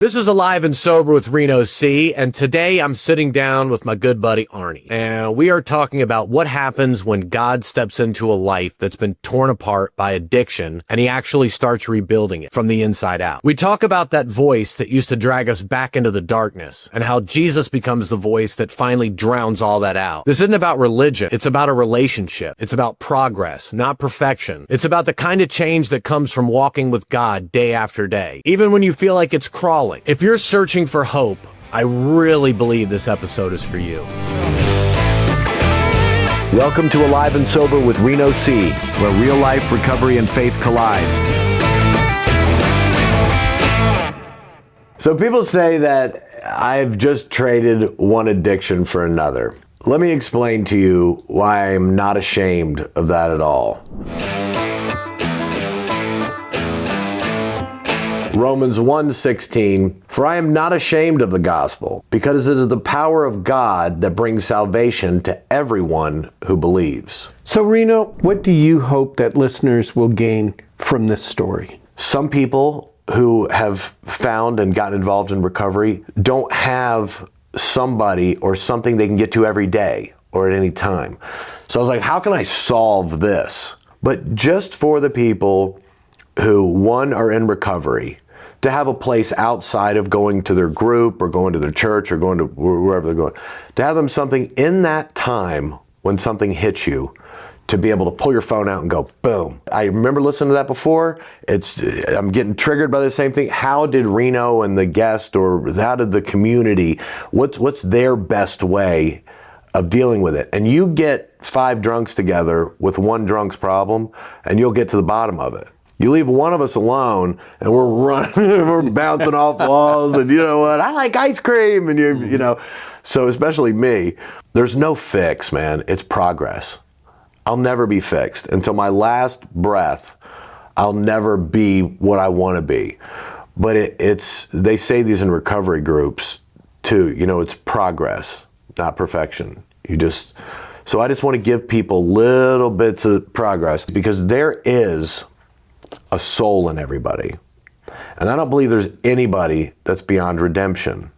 This is Alive and Sober with Reno C, and today I'm sitting down with my good buddy Arnie, and we are talking about what happens when God steps into a life that's been torn apart by addiction, and he actually starts rebuilding it from the inside out. We talk about that voice that used to drag us back into the darkness, and how Jesus becomes the voice that finally drowns all that out. This isn't about religion, it's about a relationship. It's about progress, not perfection. It's about the kind of change that comes from walking with God day after day, even when you feel like it's crawling. If you're searching for hope, I really believe this episode is for you. Welcome to Alive and Sober with Reno C, where real life, recovery, and faith collide. So people say that I've just traded one addiction for another. Let me explain to you why I'm not ashamed of that at all. Romans 1:16, for I am not ashamed of the gospel, because it is the power of God that brings salvation to everyone who believes. So Reno, what do you hope that listeners will gain from this story? Some people who have found and gotten involved in recovery don't have somebody or something they can get to every day or at any time. So I was like, how can I solve this? But just for the people who, one, are in recovery, to have a place outside of going to their group or going to their church or going to wherever they're going, to have them something in that time when something hits you, to be able to pull your phone out and go, boom. I remember listening to that before. I'm getting triggered by the same thing. How did Reno and the guest, or how did the community, what's their best way of dealing with it? And you get 5 drunks together with one drunk's problem, and you'll get to the bottom of it. You leave one of us alone, and we're running, we're bouncing off walls, and you know what? I like ice cream, and you know. So especially me, there's no fix, man. It's progress. I'll never be fixed until my last breath. I'll never be what I want to be. But it's they say these in recovery groups too. You know, it's progress, not perfection. So I just want to give people little bits of progress, because there is a soul in everybody. And I don't believe there's anybody that's beyond redemption.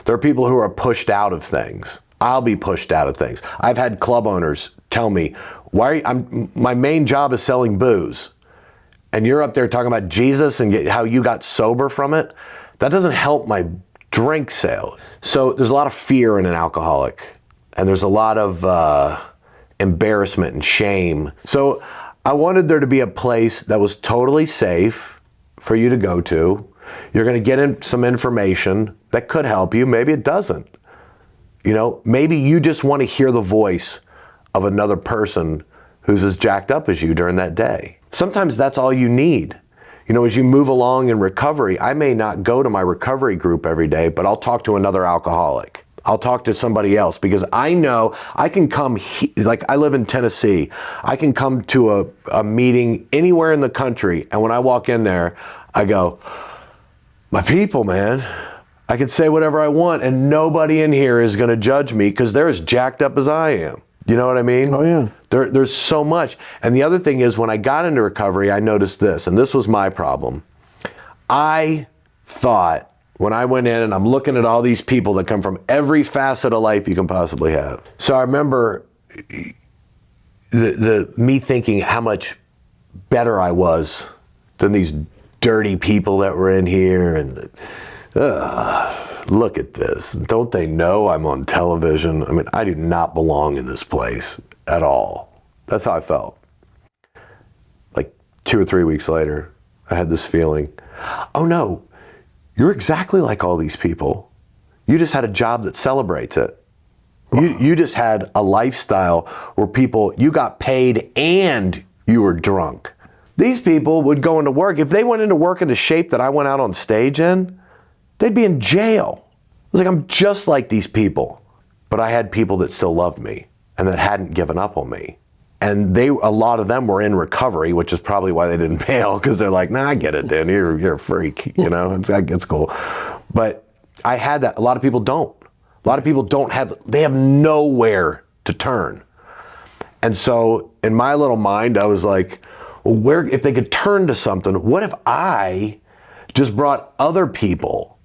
There are people who are pushed out of things. I'll be pushed out of things. I've had club owners tell me, my main job is selling booze, and you're up there talking about Jesus and how you got sober from it. That doesn't help my drink sale. So there's a lot of fear in an alcoholic, and there's a lot of embarrassment and shame. So I wanted there to be a place that was totally safe for you to go to. You're going to get some information that could help you. Maybe it doesn't. You know, maybe you just want to hear the voice of another person who's as jacked up as you during that day. Sometimes that's all you need. You know, as you move along in recovery, I may not go to my recovery group every day, but I'll talk to another alcoholic. I'll talk to somebody else, because I know I can come, like I live in Tennessee, I can come to a meeting anywhere in the country, and when I walk in there, I go, my people, man, I can say whatever I want, and nobody in here is going to judge me, because they're as jacked up as I am. You know what I mean? Oh, yeah. There's so much. And the other thing is, when I got into recovery, I noticed this, and this was my problem. I thought, when I went in and I'm looking at all these people that come from every facet of life you can possibly have. So I remember me thinking how much better I was than these dirty people that were in here, and look at this. Don't they know I'm on television? I mean, I do not belong in this place at all. That's how I felt. Like 2 or 3 weeks later, I had this feeling, oh no, you're exactly like all these people. You just had a job that celebrates it. You just had a lifestyle where you got paid and you were drunk. These people would go into work. If they went into work in the shape that I went out on stage in, they'd be in jail. I was like, I'm just like these people. But I had people that still loved me and that hadn't given up on me. And a lot of them were in recovery, which is probably why they didn't bail, because they're like, nah, I get it, Dan. You're a freak, you know. It's cool. But I had that. A lot of people don't. A lot of people they have nowhere to turn. And so in my little mind, I was like, well, if they could turn to something, what if I just brought other people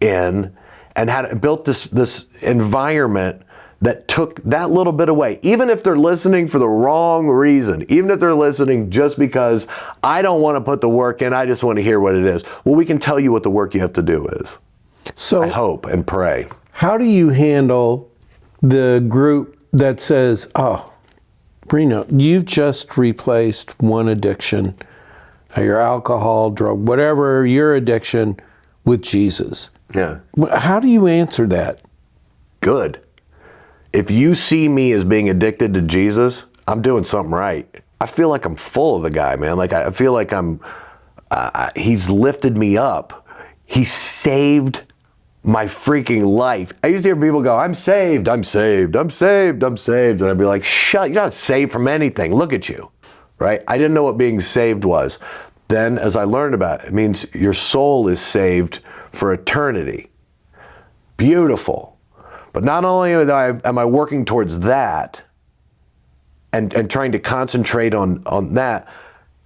in and had built this environment that took that little bit away. Even if they're listening for the wrong reason, even if they're listening just because I don't want to put the work in, I just want to hear what it is. Well, we can tell you what the work you have to do is. So I hope and pray. how do you handle the group that says, oh, Reno, you've just replaced one addiction, your alcohol, drug, whatever your addiction, with Jesus? Yeah. How do you answer that? Good. If you see me as being addicted to Jesus, I'm doing something right. I feel like I'm full of the guy, man. Like I feel like he's lifted me up. He saved my freaking life. I used to hear people go, I'm saved, I'm saved, I'm saved, I'm saved. And I'd be like, shut, you're not saved from anything. Look at you, right? I didn't know what being saved was. Then as I learned about it, it means your soul is saved for eternity. Beautiful. But not only am I working towards that and trying to concentrate on that,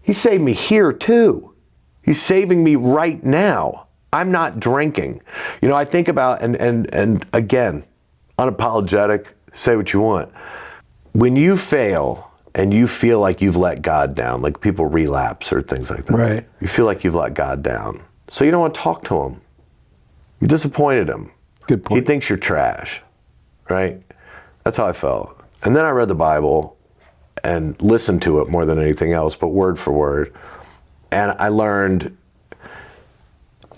he saved me here too. He's saving me right now. I'm not drinking. You know, I think about, and again, unapologetic, say what you want. When you fail and you feel like you've let God down, like people relapse or things like that. Right. You feel like you've let God down. So you don't want to talk to him. You disappointed him. Good point. He thinks you're trash, right? That's how I felt. And then I read the Bible and listened to it more than anything else, but word for word. And I learned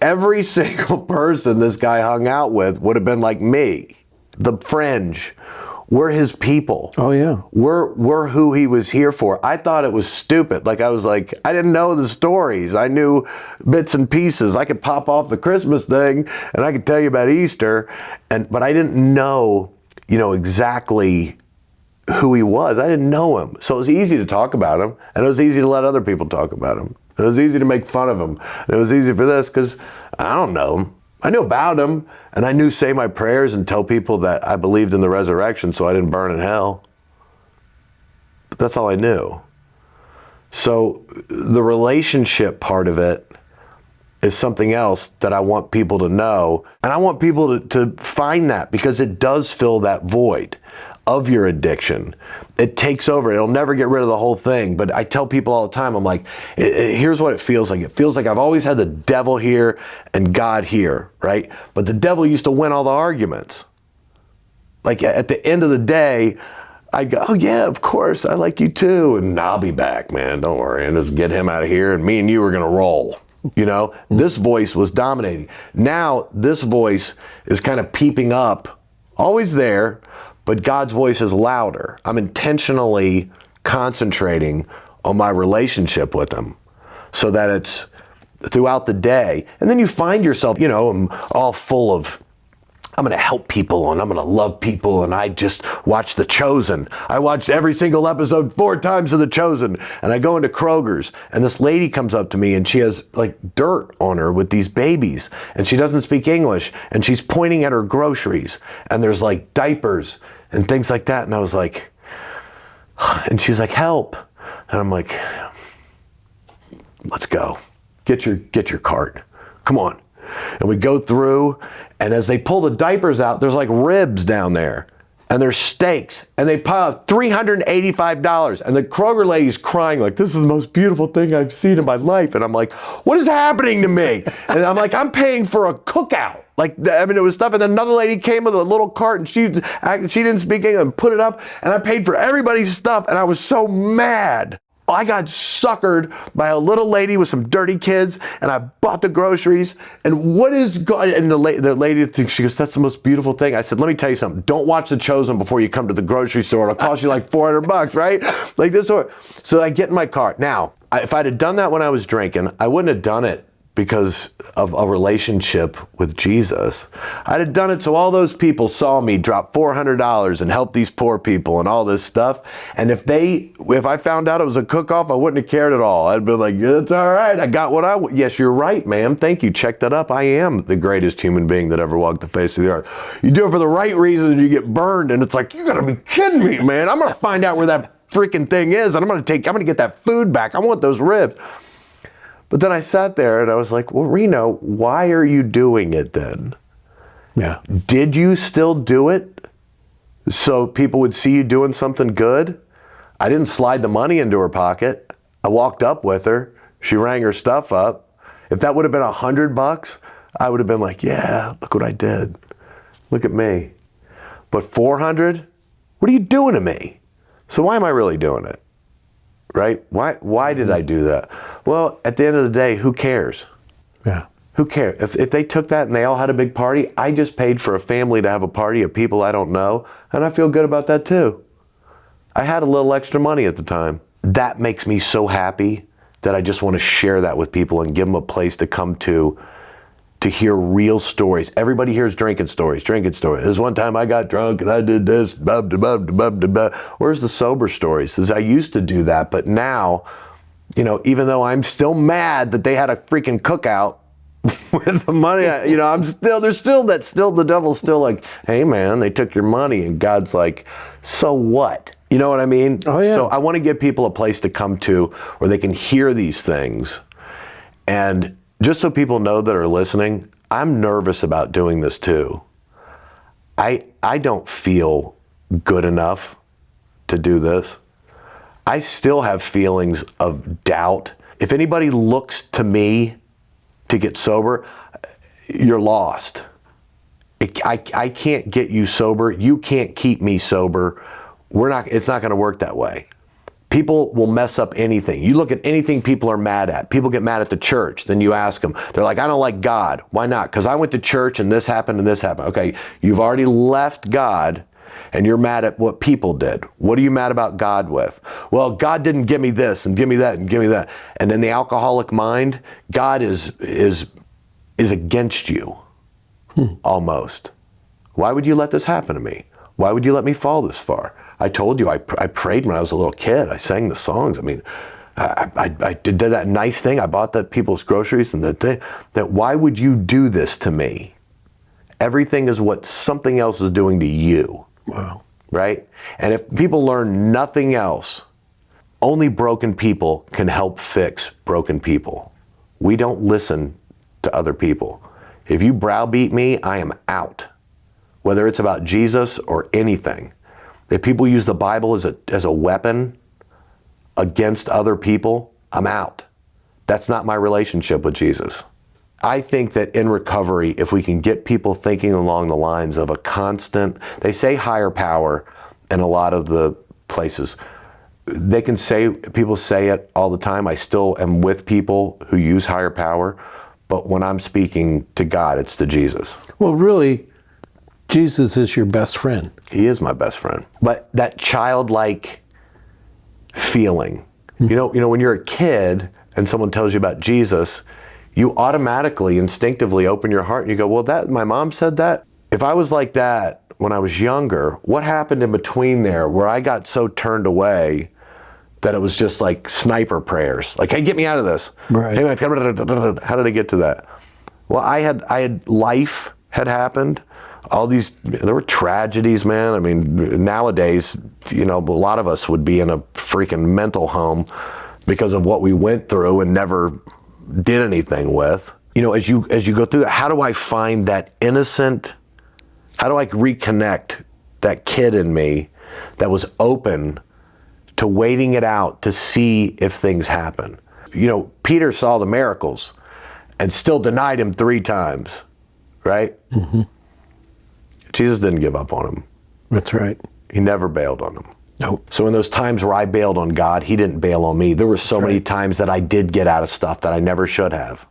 every single person this guy hung out with would have been like me. The fringe. We're his people. Oh, yeah. We're who he was here for. I thought it was stupid. Like I was like, I didn't know the stories. I knew bits and pieces. I could pop off the Christmas thing and I could tell you about Easter, but I didn't know, exactly who he was. I didn't know him. So it was easy to talk about him, and it was easy to let other people talk about him. It was easy to make fun of him. And it was easy for this because I don't know him. I knew about him, and I knew say my prayers and tell people that I believed in the resurrection so I didn't burn in hell. But that's all I knew. So the relationship part of it is something else that I want people to know. And I want people to find that, because it does fill that void of your addiction. It takes over. It'll never get rid of the whole thing. But I tell people all the time, I'm like, here's what it feels like. It feels like I've always had the devil here and God here, right? But the devil used to win all the arguments. Like at the end of the day, I'd go, oh yeah, of course, I like you too. And I'll be back, man. Don't worry. And just get him out of here. And me and you are going to roll. This voice was dominating. Now this voice is kind of peeping up, always there, but God's voice is louder. I'm intentionally concentrating on my relationship with him so that it's throughout the day. And then you find yourself, I'm all full of, I'm going to help people and I'm going to love people. And I just watched The Chosen. I watched every single episode 4 times of The Chosen. And I go into Kroger's and this lady comes up to me and she has like dirt on her with these babies and she doesn't speak English and she's pointing at her groceries and there's like diapers and things like that. And I was like, and she's like, help. And I'm like, let's go. Get your cart. Come on. And we go through, and as they pull the diapers out, there's like ribs down there. And there's steaks. And they pile out $385. And the Kroger lady's crying like, this is the most beautiful thing I've seen in my life. And I'm like, what is happening to me? And I'm like, I'm paying for a cookout. It was stuff. And then another lady came with a little cart and she didn't speak English and put it up. And I paid for everybody's stuff. And I was so mad. I got suckered by a little lady with some dirty kids, and I bought the groceries. And what is God? And the lady thinks, she goes, that's the most beautiful thing. I said, let me tell you something. Don't watch The Chosen before you come to the grocery store. It'll cost you like $400, right? Like this. So I get in my car. Now, if I'd have done that when I was drinking, I wouldn't have done it because of a relationship with Jesus. I'd have done it so all those people saw me drop $400 and help these poor people and all this stuff. And if I found out it was a cook-off, I wouldn't have cared at all. I'd be like, it's all right. I got what I want. Yes, you're right, ma'am. Thank you. Check that up. I am the greatest human being that ever walked the face of the earth. You do it for the right reason and you get burned. And it's like, you gotta be kidding me, man. I'm gonna find out where that freaking thing is and I'm gonna get that food back. I want those ribs. But then I sat there and I was like, well, Reno, why are you doing it then? Yeah. Did you still do it so people would see you doing something good? I didn't slide the money into her pocket. I walked up with her. She rang her stuff up. If that would have been $100, I would have been like, yeah, look what I did. Look at me. But 400? What are you doing to me? So why am I really doing it? Right? Why did I do that? Well, at the end of the day, who cares? Yeah. Who cares? If they took that and they all had a big party, I just paid for a family to have a party of people I don't know, and I feel good about that too. I had a little extra money at the time. That makes me so happy that I just want to share that with people and give them a place to come to hear real stories. Everybody hears drinking stories. This one time I got drunk and I did this, blah, blah, blah, blah, blah, blah. Where's the sober stories? Because I used to do that, but now, you know, even though I'm still mad that they had a freaking cookout with the money, you know, the devil's still like, hey man, they took your money, and God's like, so what? You know what I mean? Oh yeah. So I want to give people a place to come to where they can hear these things. And just so people know that are listening, I'm nervous about doing this too. I don't feel good enough to do this. I still have feelings of doubt. If anybody looks to me to get sober, you're lost. I can't get you sober. You can't keep me sober. It's not going to work that way. People will mess up anything. You look at anything people are mad at. People get mad at the church. Then you ask them. They're like, I don't like God. Why not? Because I went to church and this happened and this happened. Okay, you've already left God and you're mad at what people did. What are you mad about God with? Well, God didn't give me this and give me that and give me that. And in the alcoholic mind, God is against you, almost. Why would you let this happen to me? Why would you let me fall this far? I told you I prayed when I was a little kid. I sang the songs. I mean, I did that nice thing. I bought that people's groceries and that why would you do this to me? Everything is what something else is doing to you. Wow. Right? And if people learn nothing else, only broken people can help fix broken people. We don't listen to other people. If you browbeat me, I am out. Whether it's about Jesus or anything. If people use the Bible as a weapon against other people, I'm out. That's not my relationship with Jesus. I think that in recovery, if we can get people thinking along the lines of a constant, they say higher power in a lot of the places. People say it all the time. I still am with people who use higher power, but when I'm speaking to God, it's to Jesus. Well, really, Jesus is your best friend. He is my best friend. But that childlike feeling, you know, when you're a kid and someone tells you about Jesus, you automatically, instinctively open your heart and you go, well, my mom said that. If I was like that when I was younger, what happened in between there where I got so turned away that it was just like sniper prayers? Like, hey, get me out of this. Right. Hey, how did I get to that? Well, life had happened. There were tragedies, man. I mean, nowadays, you know, a lot of us would be in a freaking mental home because of what we went through and never did anything with. You know, as you go through that, how do I find that innocent, how do I reconnect that kid in me that was open to waiting it out to see if things happen? You know, Peter saw the miracles and still denied him 3 times, right? Mm-hmm. Jesus didn't give up on him. That's right. He never bailed on him. Nope. So in those times where I bailed on God, he didn't bail on me. There were so many times that I did get out of stuff that I never should have.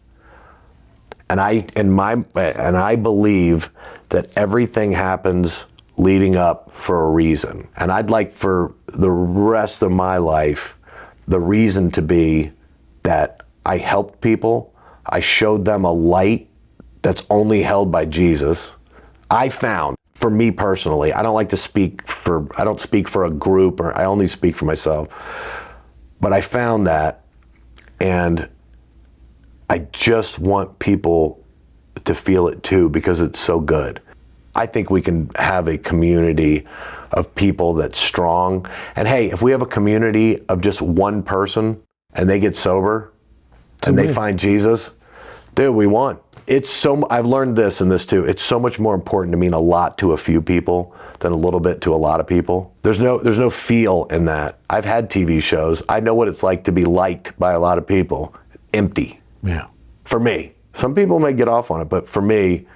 And I believe that everything happens leading up for a reason. And I'd like for the rest of my life, the reason to be that I helped people, I showed them a light that's only held by Jesus. I found, for me personally, I don't speak for a group, or I only speak for myself, but I found that, and I just want people to feel it too, because it's so good. I think we can have a community of people that's strong. And hey, if we have a community of just one person and they get sober and they find Jesus, dude, we won. I've learned this and this too. It's so much more important to mean a lot to a few people than a little bit to a lot of people. There's no feel in that. I've had TV shows. I know what it's like to be liked by a lot of people. Empty. Yeah. For me. Some people may get off on it, but for me,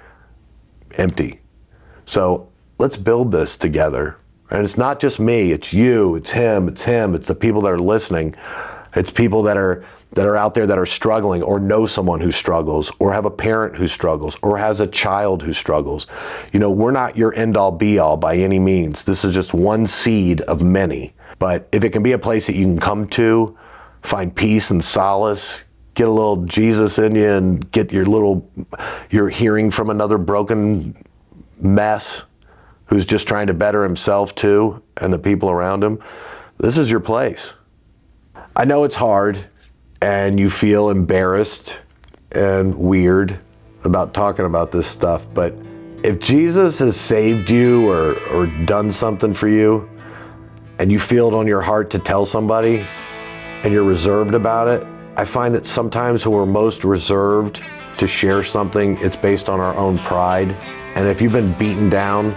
empty. So let's build this together. And it's not just me, it's you, it's him, it's the people that are listening. It's people that are out there that are struggling or know someone who struggles or have a parent who struggles or has a child who struggles. You know, we're not your end all be all by any means. This is just one seed of many. But if it can be a place that you can come to, find peace and solace, get a little Jesus in you and get your hearing from another broken mess who's just trying to better himself too and the people around him, this is your place. I know it's hard and you feel embarrassed and weird about talking about this stuff, but if Jesus has saved you or done something for you and you feel it on your heart to tell somebody and you're reserved about it, I find that sometimes when we're most reserved to share something, it's based on our own pride. And if you've been beaten down,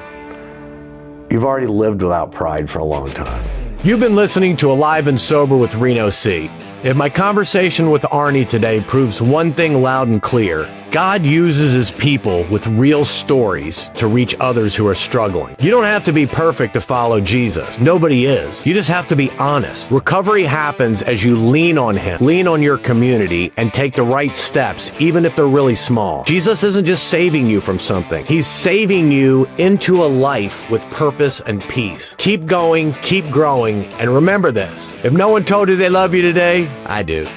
you've already lived without pride for a long time. You've been listening to Alive and Sober with Reno C. If my conversation with Arnie today proves one thing loud and clear, God uses his people with real stories to reach others who are struggling. You don't have to be perfect to follow Jesus. Nobody is. You just have to be honest. Recovery happens as you lean on him, lean on your community, and take the right steps, even if they're really small. Jesus isn't just saving you from something. He's saving you into a life with purpose and peace. Keep going, keep growing, and remember this. If no one told you they love you today, I do.